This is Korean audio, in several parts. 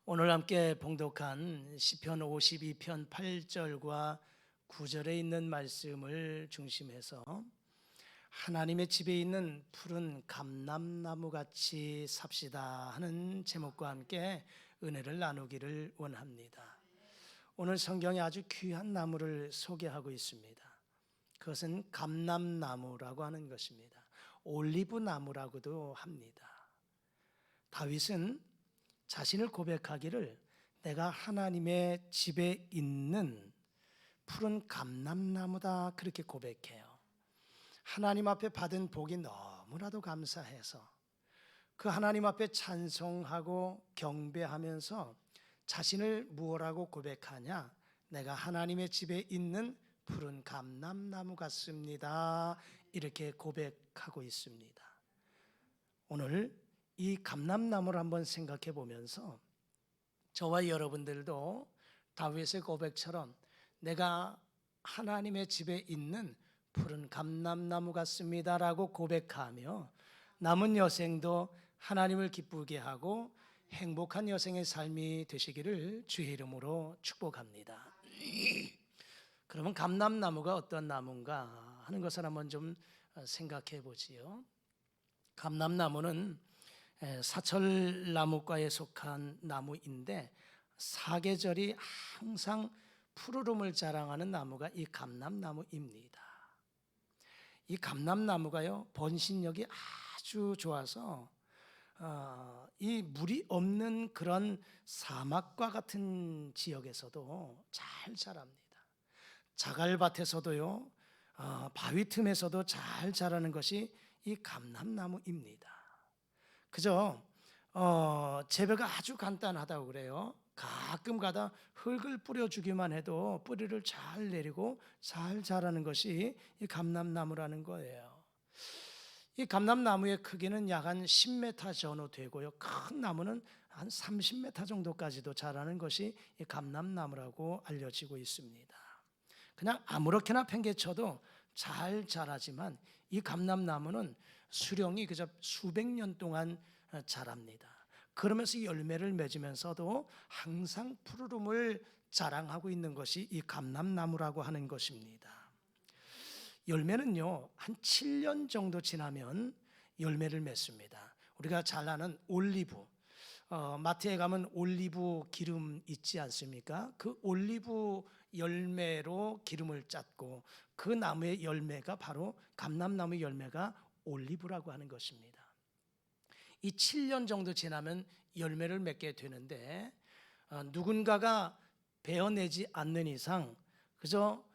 오늘 함께 봉독한 시편 52편 8절과 9절에 있는 말씀을 중심해서 하나님의 집에 있는 푸른 감람나무 같이 삽시다 하는 제목과 함께 은혜를 나누기를 원합니다. 오늘 성경에 아주 귀한 나무를 소개하고 있습니다. 그것은 감람나무라고 하는 것입니다. 올리브 나무라고도 합니다. 다윗은 자신을 고백하기를 내가 하나님의 집에 있는 푸른 감람나무다 그렇게 고백해요. 하나님 앞에 받은 복이 너무나도 감사해서 그 하나님 앞에 찬송하고 경배하면서 자신을 무엇라고 고백하냐? 내가 하나님의 집에 있는 푸른 감람나무 같습니다. 이렇게 고백하고 있습니다. 오늘 이 감람나무를 한번 생각해 보면서 저와 여러분들도 다윗의 고백처럼 내가 하나님의 집에 있는 푸른 감람나무 같습니다라고 고백하며 남은 여생도 하나님을 기쁘게 하고 행복한 여생의 삶이 되시기를 주의 이름으로 축복합니다. 그러면 감람나무가 어떤 나무인가 하는 것을 한번 좀 생각해 보지요. 감람나무는 사철나무과에 속한 나무인데 사계절이 항상 푸르름을 자랑하는 나무가 이 감람나무입니다. 이 감람나무가요 번식력이 아주 좋아서 이 물이 없는 그런 사막과 같은 지역에서도 잘 자랍니다. 자갈밭에서도요 바위 틈에서도 잘 자라는 것이 이 감람나무입니다. 그저 재배가 아주 간단하다고 그래요. 가끔 가다 흙을 뿌려주기만 해도 뿌리를 잘 내리고 잘 자라는 것이 이 감람나무라는 거예요. 이 감람나무의 크기는 약 한 10m 전후 되고요. 큰 나무는 한 30m 정도까지도 자라는 것이 이 감람나무라고 알려지고 있습니다. 그냥 아무렇게나 팽개쳐도 잘 자라지만 이 감람나무는 수령이 그저 수백 년 동안 자랍니다. 그러면서 열매를 맺으면서도 항상 푸르름을 자랑하고 있는 것이 이 감람나무라고 하는 것입니다. 열매는요 한 7년 정도 지나면 열매를 맺습니다. 우리가 잘 아는 올리브, 마트에 가면 올리브 기름 있지 않습니까? 그 올리브 열매로 기름을 짰고 그 나무의 열매가 바로 감람나무 열매가 올리브라고 하는 것입니다. 이 7년 정도 지나면 열매를 맺게 되는데 누군가가 베어내지 않는 이상 그저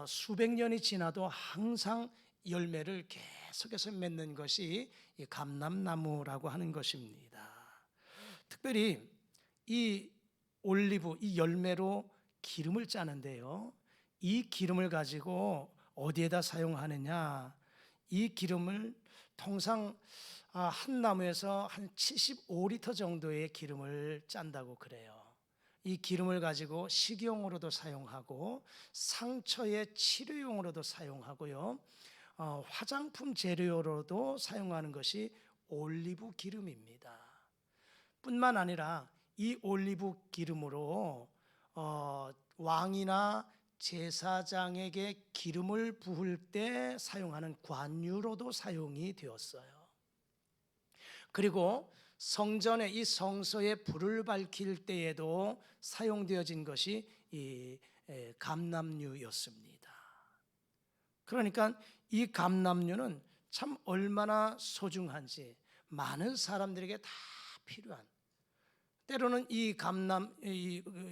수백 년이 지나도 항상 열매를 계속해서 맺는 것이 이 감람나무라고 하는 것입니다. 특별히 이 올리브 이 열매로 기름을 짜는데요. 이 기름을 가지고 어디에다 사용하느냐? 이 기름을 통상 한 나무에서 한 75리터 정도의 기름을 짠다고 그래요. 이 기름을 가지고 식용으로도 사용하고 상처의 치료용으로도 사용하고요. 화장품 재료로도 사용하는 것이 올리브 기름입니다. 뿐만 아니라 이 올리브 기름으로 왕이나 제사장에게 기름을 부을 때 사용하는 관유로도 사용이 되었어요. 그리고 성전에 이 성소에 불을 밝힐 때에도 사용되어진 것이 이 감람유였습니다. 그러니까 이 감람유는 참 얼마나 소중한지 많은 사람들에게 다 필요한, 때로는 이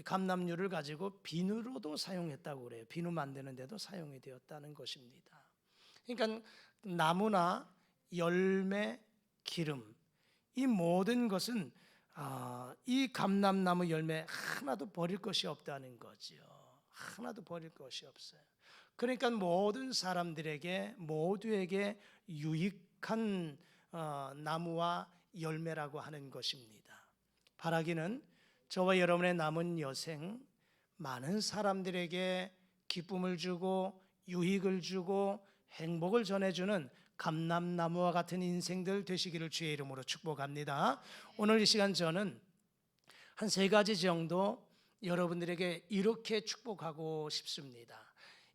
감람유를 가지고 비누로도 사용했다고 그래요. 비누 만드는 데도 사용이 되었다는 것입니다. 그러니까 나무나 열매, 기름 이 모든 것은 이 감람나무 열매 하나도 버릴 것이 없다는 거죠. 하나도 버릴 것이 없어요. 그러니까 모든 사람들에게 모두에게 유익한 나무와 열매라고 하는 것입니다. 바라기는 저와 여러분의 남은 여생 많은 사람들에게 기쁨을 주고 유익을 주고 행복을 전해주는 감람나무와 같은 인생들 되시기를 주의 이름으로 축복합니다. 오늘 이 시간 저는 한 세 가지 정도 여러분들에게 이렇게 축복하고 싶습니다.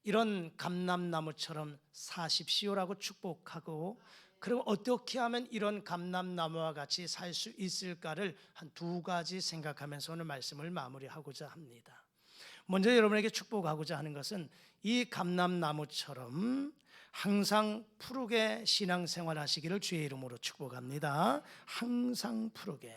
이런 감람나무처럼 사십시오라고 축복하고, 그리고 어떻게 하면 이런 감람나무와 같이 살 수 있을까를 한 두 가지 생각하면서 오늘 말씀을 마무리하고자 합니다. 먼저 여러분에게 축복하고자 하는 것은 이 감람나무처럼 항상 푸르게 신앙생활 하시기를 주의 이름으로 축복합니다. 항상 푸르게.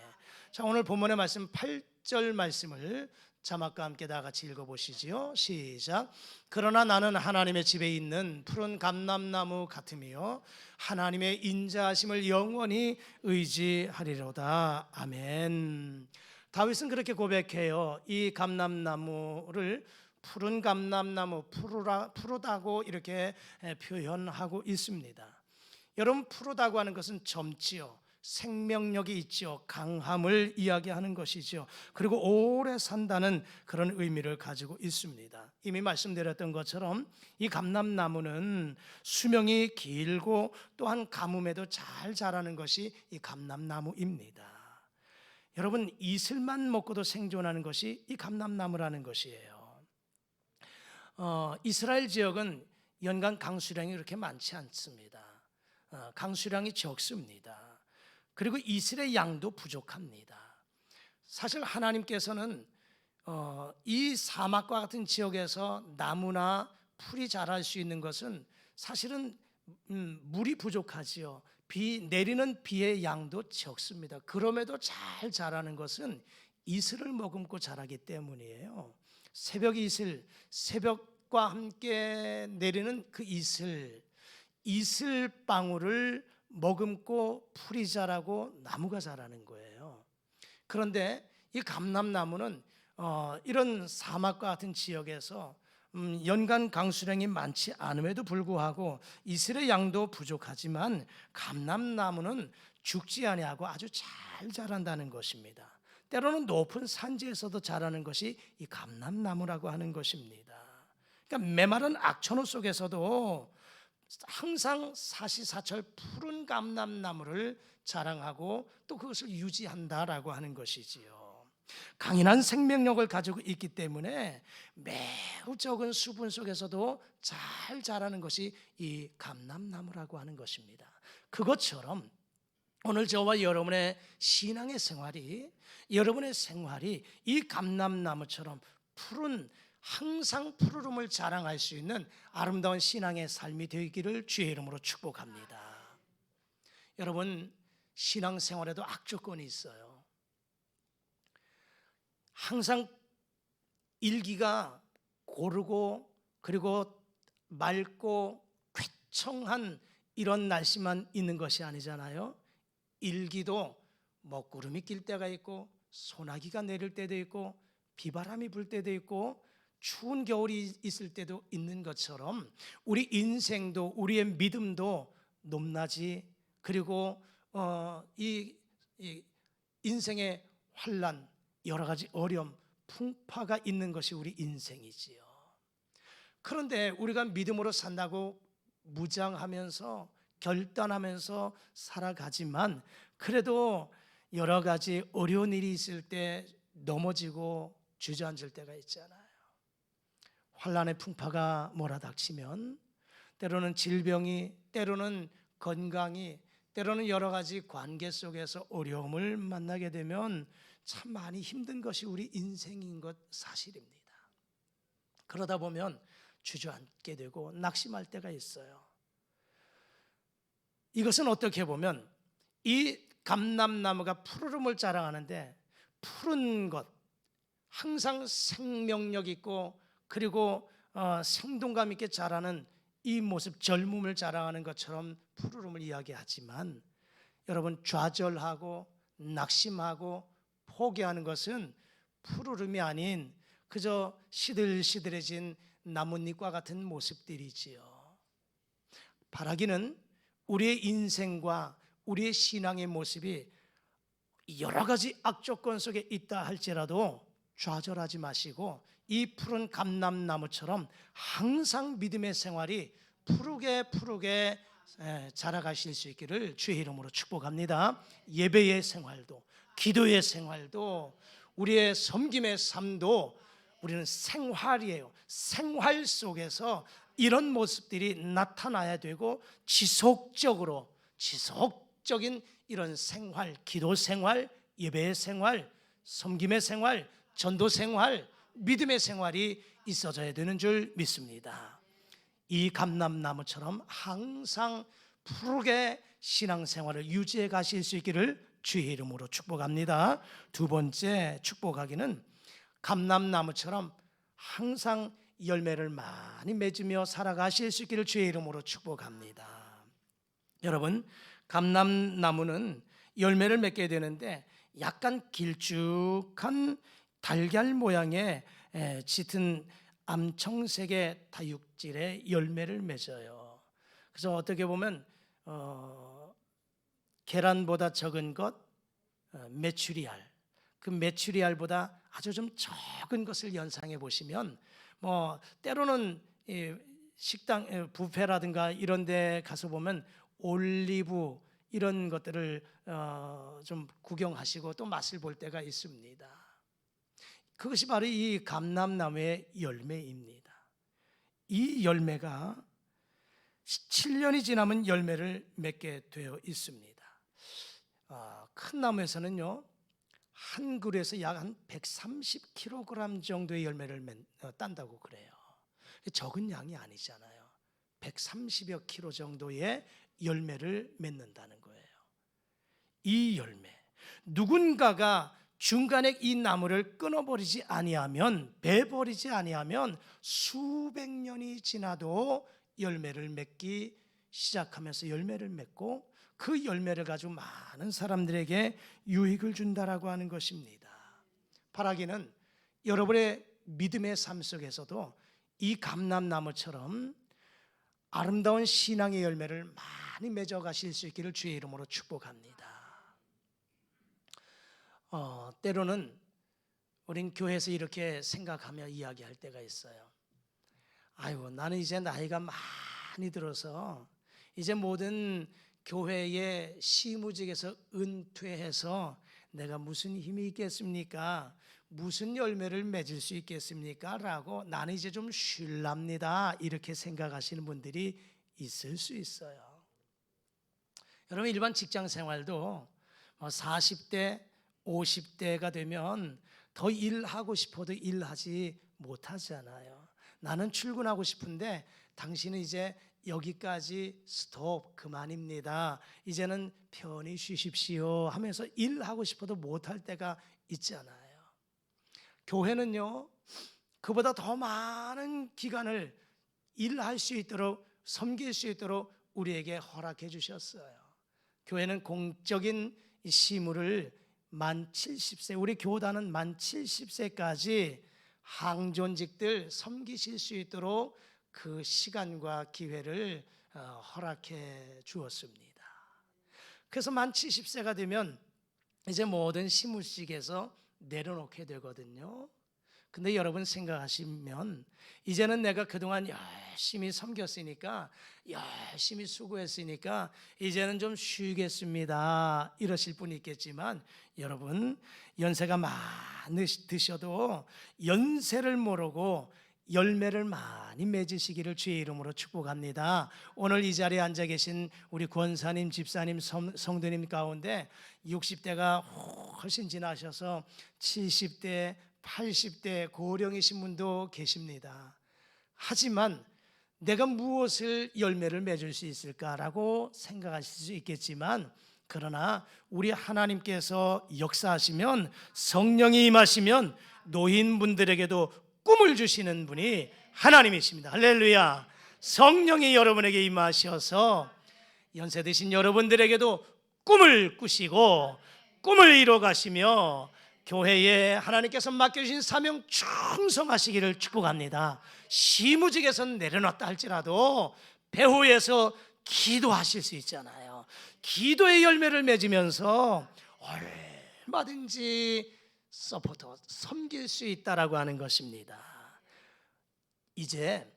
자, 오늘 본문의 말씀 8절 말씀을 자막과 함께 다 같이 읽어보시지요. 시작. 그러나 나는 하나님의 집에 있는 푸른 감람나무 같으며 하나님의 인자하심을 영원히 의지하리로다. 아멘. 다윗은 그렇게 고백해요. 이 감람나무를 푸른 감람나무, 푸르다고 이렇게 표현하고 있습니다. 여러분, 푸르다고 하는 것은 젊지요, 생명력이 있지요, 강함을 이야기하는 것이죠. 그리고 오래 산다는 그런 의미를 가지고 있습니다. 이미 말씀드렸던 것처럼 이 감람나무는 수명이 길고 또한 가뭄에도 잘 자라는 것이 이 감람나무입니다. 여러분, 이슬만 먹고도 생존하는 것이 이 감람나무라는 것이에요. 이스라엘 지역은 연간 강수량이 그렇게 많지 않습니다. 강수량이 적습니다. 그리고 이슬의 양도 부족합니다. 사실 하나님께서는 이 사막과 같은 지역에서 나무나 풀이 자랄 수 있는 것은 사실은 물이 부족하지요. 비 내리는 비의 양도 적습니다. 그럼에도 잘 자라는 것은 이슬을 머금고 자라기 때문이에요. 새벽 이슬, 새벽과 함께 내리는 그 이슬 방울을 머금고 풀이 자라고 나무가 자라는 거예요. 그런데 이 감람나무는 이런 사막과 같은 지역에서 연간 강수량이 많지 않음에도 불구하고 이슬의 양도 부족하지만 감람나무는 죽지 아니하고 아주 잘 자란다는 것입니다. 때로는 높은 산지에서도 자라는 것이 이 감람나무라고 하는 것입니다. 그러니까 메마른 악천후 속에서도 항상 사시사철 푸른 감람나무를 자랑하고 또 그것을 유지한다라고 하는 것이지요. 강인한 생명력을 가지고 있기 때문에 매우 적은 수분 속에서도 잘 자라는 것이 이 감람나무라고 하는 것입니다. 그것처럼 오늘 저와 여러분의 신앙의 생활이, 여러분의 생활이 이 감람나무처럼 푸른, 항상 푸르름을 자랑할 수 있는 아름다운 신앙의 삶이 되기를 주의 이름으로 축복합니다. 여러분, 신앙생활에도 악조건이 있어요. 항상 일기가 고르고 그리고 맑고 쾌청한 이런 날씨만 있는 것이 아니잖아요. 일기도 먹구름이 낄 때가 있고 소나기가 내릴 때도 있고 비바람이 불 때도 있고 추운 겨울이 있을 때도 있는 것처럼 우리 인생도, 우리의 믿음도 높낮이, 그리고 이 인생의 환난, 여러 가지 어려움, 풍파가 있는 것이 우리 인생이지요. 그런데 우리가 믿음으로 산다고 무장하면서 결단하면서 살아가지만 그래도 여러 가지 어려운 일이 있을 때 넘어지고 주저앉을 때가 있잖아요. 환난의 풍파가 몰아닥치면 때로는 질병이, 때로는 건강이, 때로는 여러 가지 관계 속에서 어려움을 만나게 되면 참 많이 힘든 것이 우리 인생인 것 사실입니다. 그러다 보면 주저앉게 되고 낙심할 때가 있어요. 이것은 어떻게 보면 이 감람나무가 푸르름을 자랑하는데 푸른 것, 항상 생명력 있고 그리고 생동감 있게 자라는 이 모습, 젊음을 자랑하는 것처럼 푸르름을 이야기하지만 여러분, 좌절하고 낙심하고 포기하는 것은 푸르름이 아닌 그저 시들시들해진 나뭇잎과 같은 모습들이지요. 바라기는 우리의 인생과 우리의 신앙의 모습이 여러 가지 악조건 속에 있다 할지라도 좌절하지 마시고 이 푸른 감람나무처럼 항상 믿음의 생활이 푸르게 자라가실 수 있기를 주의 이름으로 축복합니다. 예배의 생활도, 기도의 생활도, 우리의 섬김의 삶도 우리는 생활이에요. 생활 속에서 이런 모습들이 나타나야 되고 지속적인 이런 생활, 기도 생활, 예배의 생활, 섬김의 생활, 전도 생활, 믿음의 생활이 있어져야 되는 줄 믿습니다. 이 감람나무처럼 항상 푸르게 신앙생활을 유지해 가실 수 있기를 주의 이름으로 축복합니다. 두 번째 축복하기는 감람나무처럼 항상 열매를 많이 맺으며 살아가실 수 있기를 주의 이름으로 축복합니다. 여러분, 감람나무는 열매를 맺게 되는데 약간 길쭉한 달걀 모양의 짙은 암청색의 다육질의 열매를 맺어요. 그래서 어떻게 보면 계란보다 적은 것 메추리알, 그 메추리알보다 아주 좀 적은 것을 연상해 보시면 때로는 식당 뷔페라든가 이런 데 가서 보면 올리브 이런 것들을 좀 구경하시고 또 맛을 볼 때가 있습니다. 그것이 바로 이 감람나무의 열매입니다. 이 열매가 7년이 지나면 열매를 맺게 되어 있습니다. 큰 나무에서는요, 한 그루에서 약 한 130kg 정도의 열매를 딴다고 그래요. 적은 양이 아니잖아요. 130여 킬로 정도의 열매를 맺는다는 거예요. 이 열매, 누군가가 중간에 이 나무를 끊어버리지 아니하면, 베버리지 아니하면 수백 년이 지나도 열매를 맺기 시작하면서 열매를 맺고 그 열매를 가지고 많은 사람들에게 유익을 준다라고 하는 것입니다. 바라기는 여러분의 믿음의 삶 속에서도 이 감람나무처럼 아름다운 신앙의 열매를 많이 맺어가실 수 있기를 주의 이름으로 축복합니다. 때로는 우린 교회에서 이렇게 생각하며 이야기할 때가 있어요. 아이고, 나는 이제 나이가 많이 들어서 이제 모든 교회의 시무직에서 은퇴해서 내가 무슨 힘이 있겠습니까? 무슨 열매를 맺을 수 있겠습니까? 라고 나는 이제 좀 쉴랍니다, 이렇게 생각하시는 분들이 있을 수 있어요. 여러분, 일반 직장 생활도 40대 50대가 되면 더 일하고 싶어도 일하지 못하잖아요. 나는 출근하고 싶은데 당신은 이제 여기까지 스톱, 그만입니다, 이제는 편히 쉬십시오 하면서 일하고 싶어도 못할 때가 있잖아요. 교회는요, 그보다 더 많은 기간을 일할 수 있도록, 섬길 수 있도록 우리에게 허락해 주셨어요. 교회는 공적인 시무를 만 70세, 우리 교단은 만 70세까지 항존직들 섬기실 수 있도록 그 시간과 기회를 허락해 주었습니다. 그래서 만 70세가 되면 이제 모든 시무직에서 내려놓게 되거든요. 근데 여러분 생각하시면 이제는 내가 그동안 열심히 섬겼으니까, 열심히 수고했으니까 이제는 좀 쉬겠습니다, 이러실 분이 있겠지만, 여러분, 연세가 많으셔도 연세를 모르고 열매를 많이 맺으시기를 주의 이름으로 축복합니다. 오늘 이 자리에 앉아 계신 우리 권사님, 집사님, 성도님 가운데 60대가 훨씬 지나셔서 70대, 80대 고령이신 분도 계십니다. 하지만 내가 무엇을 열매를 맺을 수 있을까라고 생각하실 수 있겠지만, 그러나 우리 하나님께서 역사하시면, 성령이 임하시면 노인분들에게도 꿈을 주시는 분이 하나님이십니다. 할렐루야. 성령이 여러분에게 임하셔서 연세 드신 여러분들에게도 꿈을 꾸시고 꿈을 이뤄가시며 교회에 하나님께서 맡겨주신 사명 충성하시기를 축복합니다. 시무직에서 내려놨다 할지라도 배후에서 기도하실 수 있잖아요. 기도의 열매를 맺으면서 얼마든지 서포터, 섬길 수 있다라고 하는 것입니다. 이제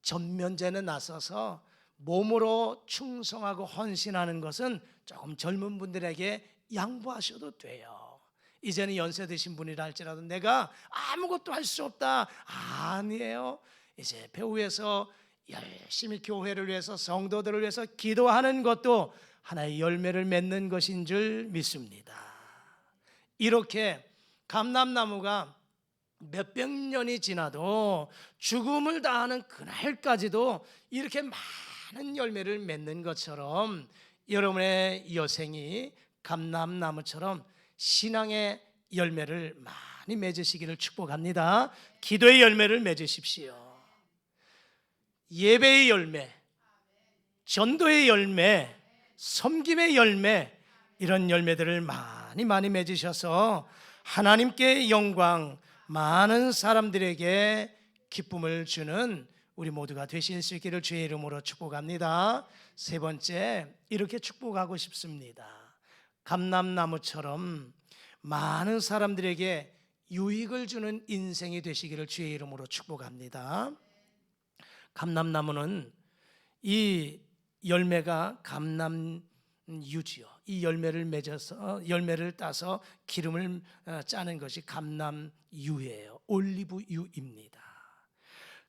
전면제에 나서서 몸으로 충성하고 헌신하는 것은 조금 젊은 분들에게 양보하셔도 돼요. 이제는 연세 드신 분이라 할지라도 내가 아무것도 할 수 없다. 아니에요. 이제 배후에서 열심히 교회를 위해서, 성도들을 위해서 기도하는 것도 하나의 열매를 맺는 것인 줄 믿습니다. 이렇게 감람나무가 몇백 년이 지나도 죽음을 다하는 그날까지도 이렇게 많은 열매를 맺는 것처럼 여러분의 여생이 감람나무처럼 신앙의 열매를 많이 맺으시기를 축복합니다. 기도의 열매를 맺으십시오. 예배의 열매, 전도의 열매, 섬김의 열매, 이런 열매들을 많이 맺으셔서 하나님께 영광, 많은 사람들에게 기쁨을 주는 우리 모두가 되실 수 있기를 주의 이름으로 축복합니다. 세 번째, 이렇게 축복하고 싶습니다. 감람나무처럼 많은 사람들에게 유익을 주는 인생이 되시기를 주의 이름으로 축복합니다. 감람나무는 이 열매가 감람유지요. 이 열매를 맺어서 열매를 따서 기름을 짜는 것이 감람유예요. 올리브유입니다.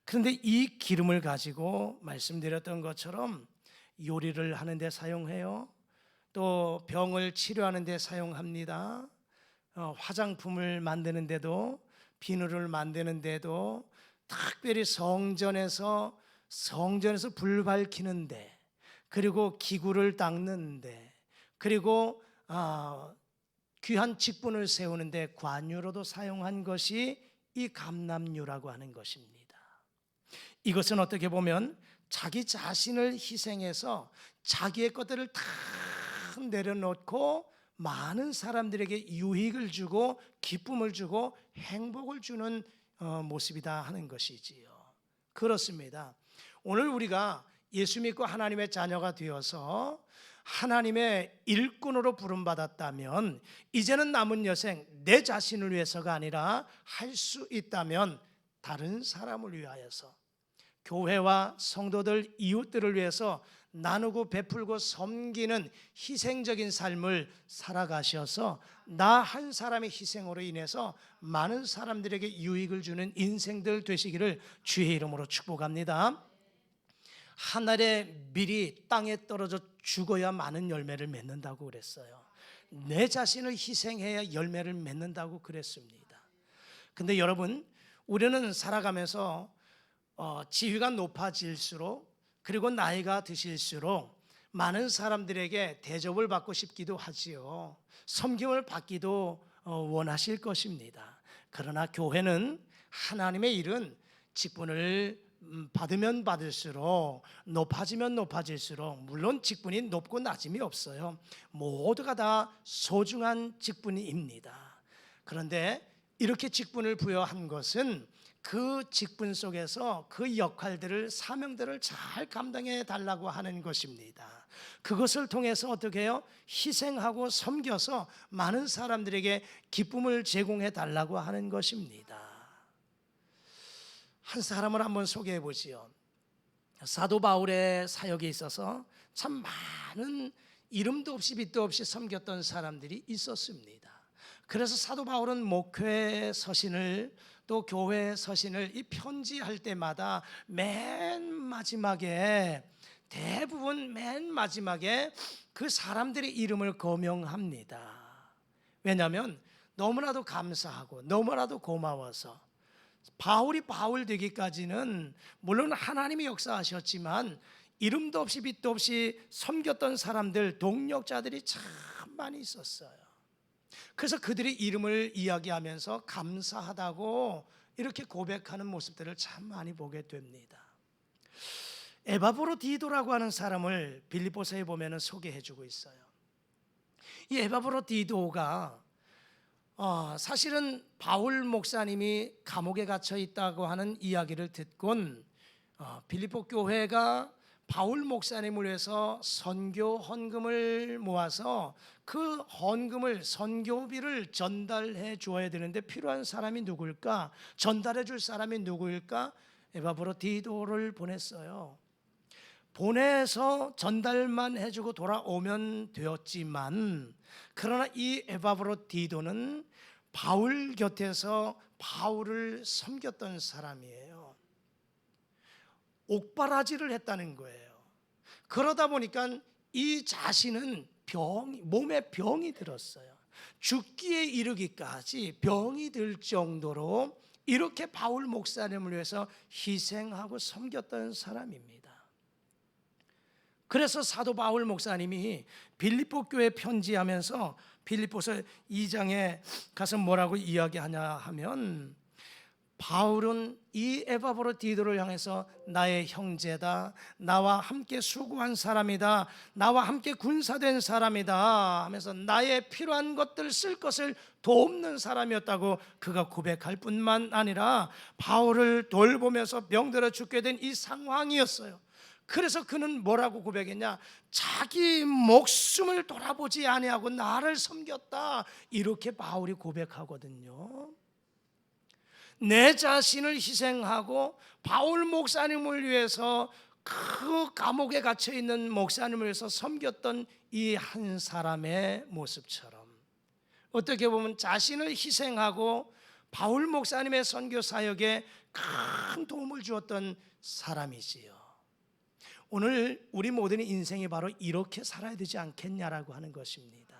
그런데 이 기름을 가지고 말씀드렸던 것처럼 요리를 하는 데 사용해요. 또 병을 치료하는 데 사용합니다. 화장품을 만드는 데도, 비누를 만드는 데도, 특별히 성전에서 불 밝히는데, 그리고 기구를 닦는데, 그리고 귀한 직분을 세우는데 관유로도 사용한 것이 이 감람유라고 하는 것입니다. 이것은 어떻게 보면 자기 자신을 희생해서 자기의 것들을 다 내려놓고 많은 사람들에게 유익을 주고 기쁨을 주고 행복을 주는 모습이다 하는 것이지요. 그렇습니다. 오늘 우리가 예수 믿고 하나님의 자녀가 되어서 하나님의 일꾼으로 부름받았다면 이제는 남은 여생 내 자신을 위해서가 아니라 할 수 있다면 다른 사람을 위하여서, 교회와 성도들, 이웃들을 위해서 나누고 베풀고 섬기는 희생적인 삶을 살아가셔서 나 한 사람의 희생으로 인해서 많은 사람들에게 유익을 주는 인생들 되시기를 주의 이름으로 축복합니다. 하늘의 밀이 땅에 떨어져 죽어야 많은 열매를 맺는다고 그랬어요. 내 자신을 희생해야 열매를 맺는다고 그랬습니다. 근데 여러분, 우리는 살아가면서 지위가 높아질수록, 그리고 나이가 드실수록 많은 사람들에게 대접을 받고 싶기도 하지요. 섬김을 받기도 원하실 것입니다. 그러나 교회는, 하나님의 일은 직분을 받으면 받을수록, 높아지면 높아질수록, 물론 직분이 높고 낮음이 없어요. 모두가 다 소중한 직분입니다. 그런데 이렇게 직분을 부여한 것은 그 직분 속에서 그 역할들을, 사명들을 잘 감당해 달라고 하는 것입니다. 그것을 통해서 어떻게 해요? 희생하고 섬겨서 많은 사람들에게 기쁨을 제공해 달라고 하는 것입니다. 한 사람을 한번 소개해 보지요. 사도 바울의 사역에 있어서 참 많은 이름도 없이 빛도 없이 섬겼던 사람들이 있었습니다. 그래서 사도 바울은 목회 서신을, 또 교회 서신을 이 편지할 때마다 맨 마지막에, 대부분 맨 마지막에 그 사람들의 이름을 거명합니다. 왜냐하면 너무나도 감사하고 너무나도 고마워서. 바울이 바울 되기까지는 물론 하나님이 역사하셨지만 이름도 없이 빛도 없이 섬겼던 사람들, 동력자들이 참 많이 있었어요. 그래서 그들의 이름을 이야기하면서 감사하다고 이렇게 고백하는 모습들을 참 많이 보게 됩니다. 에바브로디도라고 하는 사람을 빌립보서에 보면 소개해주고 있어요. 이 에바브로디도가 사실은 바울 목사님이 감옥에 갇혀 있다고 하는 이야기를 듣곤 빌립보 교회가 바울 목사님을 위해서 선교 헌금을 모아서 그 헌금을, 선교비를 전달해 주어야 되는데 필요한 사람이 누구일까? 전달해 줄 사람이 누구일까? 에바브로디도를 보냈어요. 보내서 전달만 해주고 돌아오면 되었지만, 그러나 이 에바브로디도는 바울 곁에서 바울을 섬겼던 사람이에요. 옥바라지를 했다는 거예요. 그러다 보니까 이 자신은 몸에 병이 들었어요. 죽기에 이르기까지 병이 들 정도로 이렇게 바울 목사님을 위해서 희생하고 섬겼던 사람입니다. 그래서 사도 바울 목사님이 빌립보 교회 편지하면서 빌립보서 2장에 가서 뭐라고 이야기하냐 하면, 바울은 이 에바브로디도를 향해서 나의 형제다, 나와 함께 수고한 사람이다, 나와 함께 군사된 사람이다 하면서 나의 필요한 것들 쓸 것을 돕는 사람이었다고 그가 고백할 뿐만 아니라 바울을 돌보면서 병들어 죽게 된 이 상황이었어요. 그래서 그는 뭐라고 고백했냐? 자기 목숨을 돌아보지 아니하고 나를 섬겼다, 이렇게 바울이 고백하거든요. 내 자신을 희생하고 바울 목사님을 위해서, 그 감옥에 갇혀 있는 목사님을 위해서 섬겼던 이 한 사람의 모습처럼, 어떻게 보면 자신을 희생하고 바울 목사님의 선교 사역에 큰 도움을 주었던 사람이지요. 오늘 우리 모두의 인생이 바로 이렇게 살아야 되지 않겠냐라고 하는 것입니다.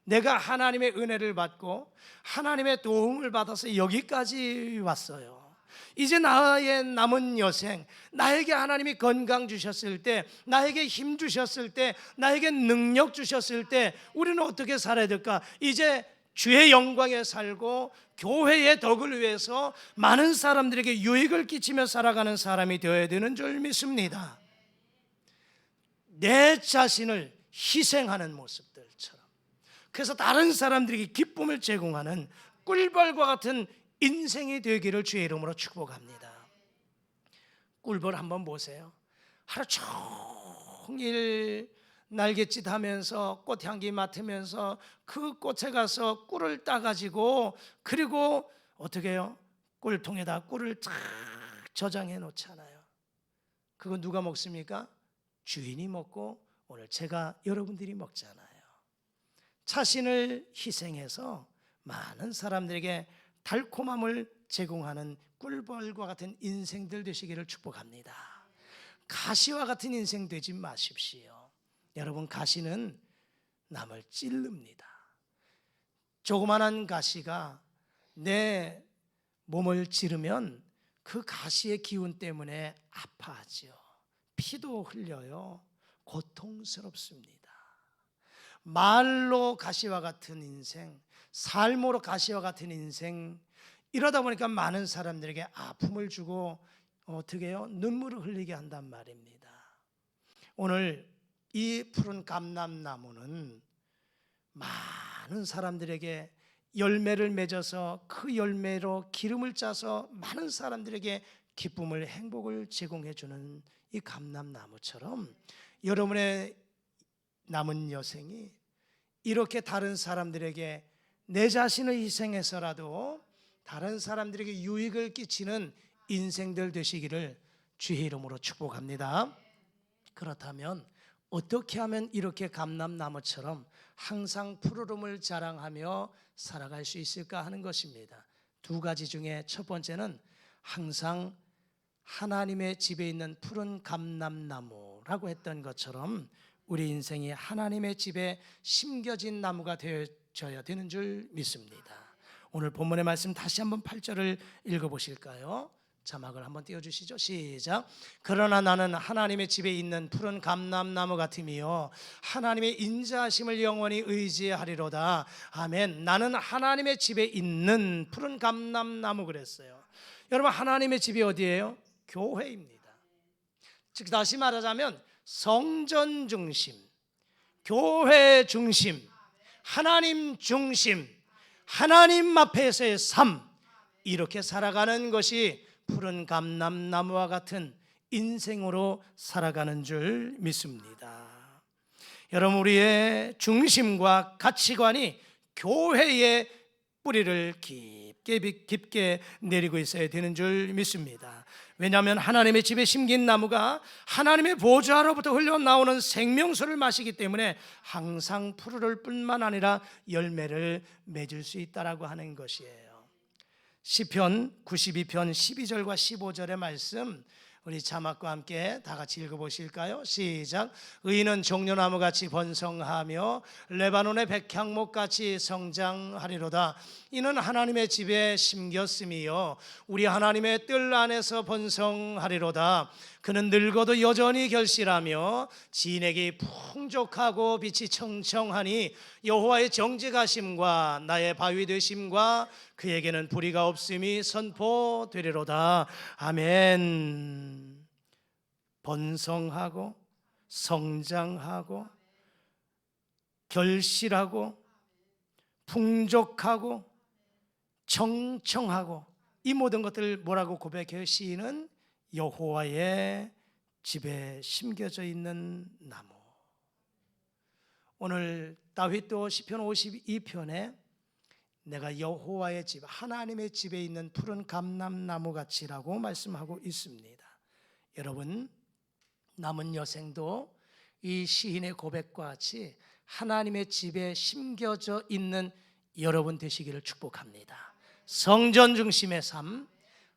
내가 하나님의 은혜를 받고 하나님의 도움을 받아서 여기까지 왔어요. 이제 나의 남은 여생, 나에게 하나님이 건강 주셨을 때, 나에게 힘 주셨을 때, 나에게 능력 주셨을 때 우리는 어떻게 살아야 될까? 이제 주의 영광에 살고 교회의 덕을 위해서 많은 사람들에게 유익을 끼치며 살아가는 사람이 되어야 되는 줄 믿습니다. 내 자신을 희생하는 모습들처럼, 그래서 다른 사람들에게 기쁨을 제공하는 꿀벌과 같은 인생이 되기를 주의 이름으로 축복합니다. 꿀벌 한번 보세요. 하루 종일 날갯짓 하면서 꽃향기 맡으면서 그 꽃에 가서 꿀을 따가지고, 그리고 어떻게 해요? 꿀통에다 꿀을 탁 저장해 놓잖아요. 그거 누가 먹습니까? 주인이 먹고 오늘 제가 여러분들이 먹잖아요. 자신을 희생해서 많은 사람들에게 달콤함을 제공하는 꿀벌과 같은 인생들 되시기를 축복합니다. 가시와 같은 인생 되지 마십시오. 여러분, 가시는 남을 찌릅니다. 조그만한 가시가 내 몸을 찌르면 그 가시의 기운 때문에 아파하죠. 피도 흘려요. 고통스럽습니다. 말로 가시와 같은 인생, 삶으로 가시와 같은 인생, 이러다 보니까 많은 사람들에게 아픔을 주고 어떻게 해요? 눈물을 흘리게 한단 말입니다. 오늘 이 푸른 감람나무는 많은 사람들에게 열매를 맺어서 그 열매로 기름을 짜서 많은 사람들에게 기쁨을, 행복을 제공해 주는 이 감람나무처럼 여러분의 남은 여생이 이렇게 다른 사람들에게 내 자신을 희생해서라도 다른 사람들에게 유익을 끼치는 인생들 되시기를 주의 이름으로 축복합니다. 그렇다면 어떻게 하면 이렇게 감람나무처럼 항상 푸르름을 자랑하며 살아갈 수 있을까 하는 것입니다. 두 가지 중에 첫 번째는 항상 하나님의 집에 있는 푸른 감람나무라고 했던 것처럼 우리 인생이 하나님의 집에 심겨진 나무가 되어져야 되는 줄 믿습니다. 오늘 본문의 말씀 다시 한번 8절을 읽어보실까요? 자막을 한번 띄워주시죠. 시작. 그러나 나는 하나님의 집에 있는 푸른 감람나무 같으며 하나님의 인자하심을 영원히 의지하리로다. 아멘. 나는 하나님의 집에 있는 푸른 감람나무 그랬어요. 여러분, 하나님의 집이 어디예요? 교회입니다. 즉 다시 말하자면 성전 중심, 교회 중심, 하나님 중심, 하나님 앞에서의 삶, 이렇게 살아가는 것이 푸른 감람나무와 같은 인생으로 살아가는 줄 믿습니다. 여러분, 우리의 중심과 가치관이 교회의 뿌리를 깊게 내리고 있어야 되는 줄 믿습니다. 왜냐하면 하나님의 집에 심긴 나무가 하나님의 보좌로부터 흘러나오는 생명수를 마시기 때문에 항상 푸르를 뿐만 아니라 열매를 맺을 수 있다라고 하는 것이에요. 시편 92편 12절과 15절의 말씀, 우리 자막과 함께 다 같이 읽어보실까요? 시작. 의인은 종려나무같이 번성하며 레바논의 백향목같이 성장하리로다. 이는 하나님의 집에 심겼음이요 우리 하나님의 뜰 안에서 번성하리로다. 그는 늙어도 여전히 결실하며 진액이 풍족하고 빛이 청청하니 여호와의 정직하심과 나의 바위 되심과 그에게는 불의가 없음이 선포되리로다. 아멘. 번성하고 성장하고 결실하고 풍족하고 청청하고 이 모든 것들을 뭐라고 고백해요? 시인은 여호와의 집에 심겨져 있는 나무. 오늘 다윗도 시편 52편에 내가 여호와의 집, 하나님의 집에 있는 푸른 감람나무 같이라고 말씀하고 있습니다. 여러분, 남은 여생도 이 시인의 고백과 같이 하나님의 집에 심겨져 있는 여러분 되시기를 축복합니다. 성전 중심의 삶,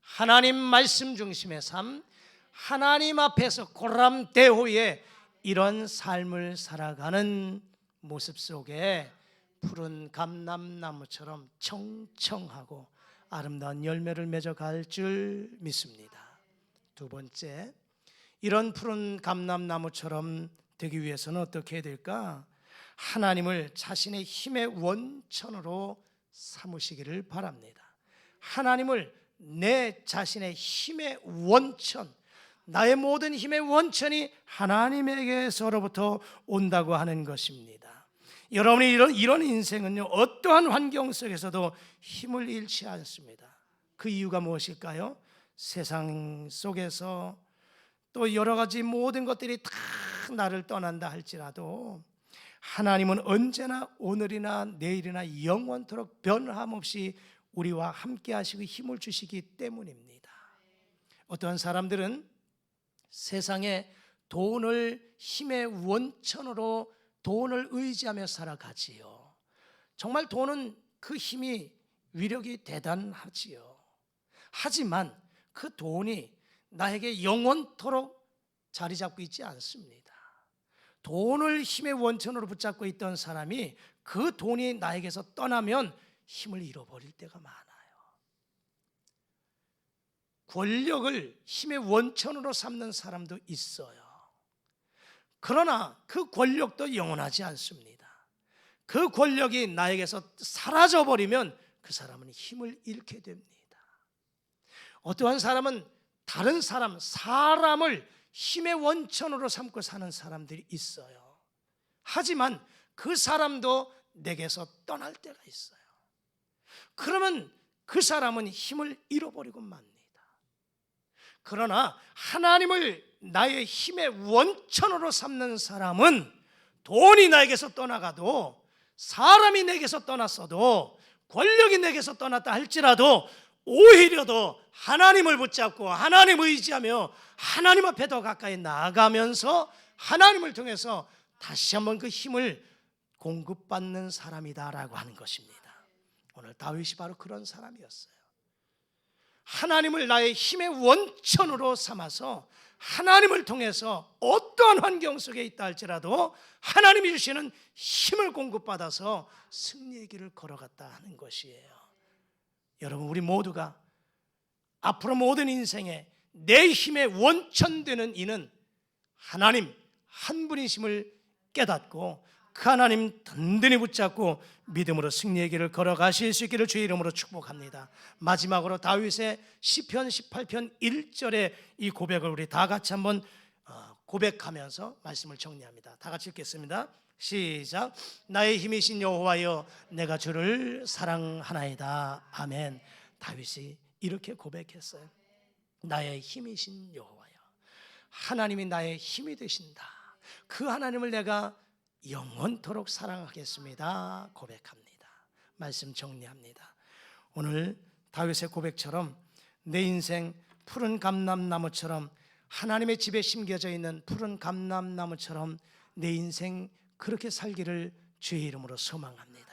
하나님 말씀 중심의 삶, 하나님 앞에서 고람대호의 이런 삶을 살아가는 모습 속에 푸른 감람나무처럼 청청하고 아름다운 열매를 맺어갈 줄 믿습니다. 두 번째, 이런 푸른 감람나무처럼 되기 위해서는 어떻게 해야 될까? 하나님을 자신의 힘의 원천으로 삼으시기를 바랍니다. 하나님을 내 자신의 힘의 원천, 나의 모든 힘의 원천이 하나님에게서로부터 온다고 하는 것입니다. 여러분이 이런 인생은요, 어떠한 환경 속에서도 힘을 잃지 않습니다. 그 이유가 무엇일까요? 세상 속에서 또 여러 가지 모든 것들이 다 나를 떠난다 할지라도 하나님은 언제나 오늘이나 내일이나 영원토록 변함없이 우리와 함께 하시고 힘을 주시기 때문입니다. 어떠한 사람들은 세상에 돈을 힘의 원천으로 돈을 의지하며 살아가지요. 정말 돈은 그 힘이 위력이 대단하지요. 하지만 그 돈이 나에게 영원토록 자리 잡고 있지 않습니다. 돈을 힘의 원천으로 붙잡고 있던 사람이 그 돈이 나에게서 떠나면 힘을 잃어버릴 때가 많아요. 권력을 힘의 원천으로 삼는 사람도 있어요. 그러나 그 권력도 영원하지 않습니다. 그 권력이 나에게서 사라져버리면 그 사람은 힘을 잃게 됩니다. 어떠한 사람은 다른 사람을 힘의 원천으로 삼고 사는 사람들이 있어요. 하지만 그 사람도 내게서 떠날 때가 있어요. 그러면 그 사람은 힘을 잃어버리고 맙니다. 그러나 하나님을 나의 힘의 원천으로 삼는 사람은 돈이 나에게서 떠나가도, 사람이 내게서 떠났어도, 권력이 내게서 떠났다 할지라도 오히려 더 하나님을 붙잡고 하나님을 의지하며 하나님 앞에 더 가까이 나아가면서 하나님을 통해서 다시 한번 그 힘을 공급받는 사람이다라고 하는 것입니다. 오늘 다윗이 바로 그런 사람이었어요. 하나님을 나의 힘의 원천으로 삼아서 하나님을 통해서 어떠한 환경 속에 있다 할지라도 하나님이 주시는 힘을 공급받아서 승리의 길을 걸어갔다 하는 것이에요. 여러분, 우리 모두가 앞으로 모든 인생에 내 힘의 원천 되는 이는 하나님 한 분이심을 깨닫고 그 하나님 든든히 붙잡고 믿음으로 승리의 길을 걸어가실 수 있기를 주의 이름으로 축복합니다. 마지막으로 다윗의 시편 18편 1절의 이 고백을 우리 다 같이 한번 고백하면서 말씀을 정리합니다. 다 같이 읽겠습니다. 시작. 나의 힘이신 여호와여, 내가 주를 사랑하나이다. 아멘. 다윗이 이렇게 고백했어요. 나의 힘이신 여호와여, 하나님이 나의 힘이 되신다. 그 하나님을 내가 영원토록 사랑하겠습니다. 고백합니다. 말씀 정리합니다. 오늘 다윗의 고백처럼 내 인생 푸른 감람나무처럼, 하나님의 집에 심겨져 있는 푸른 감람나무처럼 내 인생 그렇게 살기를 주의 이름으로 소망합니다.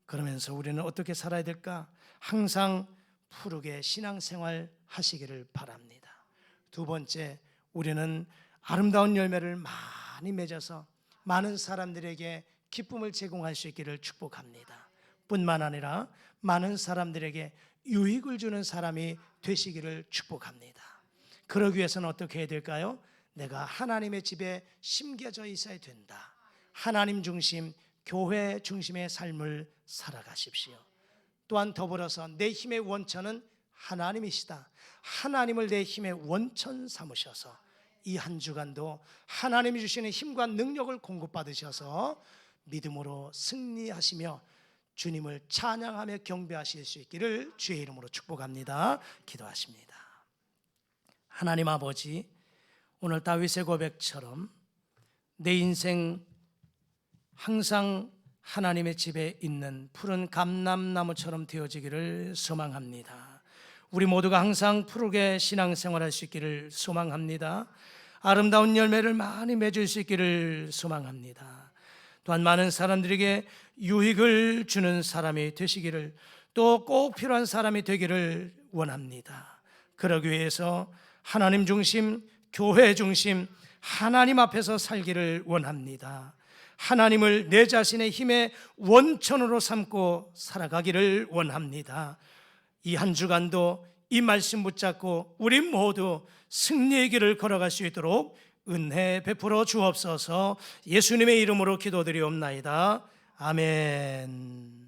그러면서 우리는 어떻게 살아야 될까? 항상 푸르게 신앙생활 하시기를 바랍니다. 두 번째, 우리는 아름다운 열매를 많이 맺어서 많은 사람들에게 기쁨을 제공할 수 있기를 축복합니다. 뿐만 아니라 많은 사람들에게 유익을 주는 사람이 되시기를 축복합니다. 그러기 위해서는 어떻게 해야 될까요? 내가 하나님의 집에 심겨져 있어야 된다. 하나님 중심, 교회 중심의 삶을 살아가십시오. 또한 더불어서 내 힘의 원천은 하나님이시다. 하나님을 내 힘의 원천 삼으셔서 이 한 주간도 하나님이 주시는 힘과 능력을 공급받으셔서 믿음으로 승리하시며 주님을 찬양하며 경배하실 수 있기를 주의 이름으로 축복합니다. 기도하십니다. 하나님 아버지, 오늘 다윗의 고백처럼 내 인생 항상 하나님의 집에 있는 푸른 감람나무처럼 되어지기를 소망합니다. 우리 모두가 항상 푸르게 신앙생활할 수 있기를 소망합니다. 아름다운 열매를 많이 맺을 수 있기를 소망합니다. 또한 많은 사람들에게 유익을 주는 사람이 되시기를, 또 꼭 필요한 사람이 되기를 원합니다. 그러기 위해서 하나님 중심, 교회 중심, 하나님 앞에서 살기를 원합니다. 하나님을 내 자신의 힘의 원천으로 삼고 살아가기를 원합니다. 이 한 주간도 이 말씀 붙잡고 우리 모두 승리의 길을 걸어갈 수 있도록 은혜 베풀어 주옵소서. 예수님의 이름으로 기도드리옵나이다. 아멘.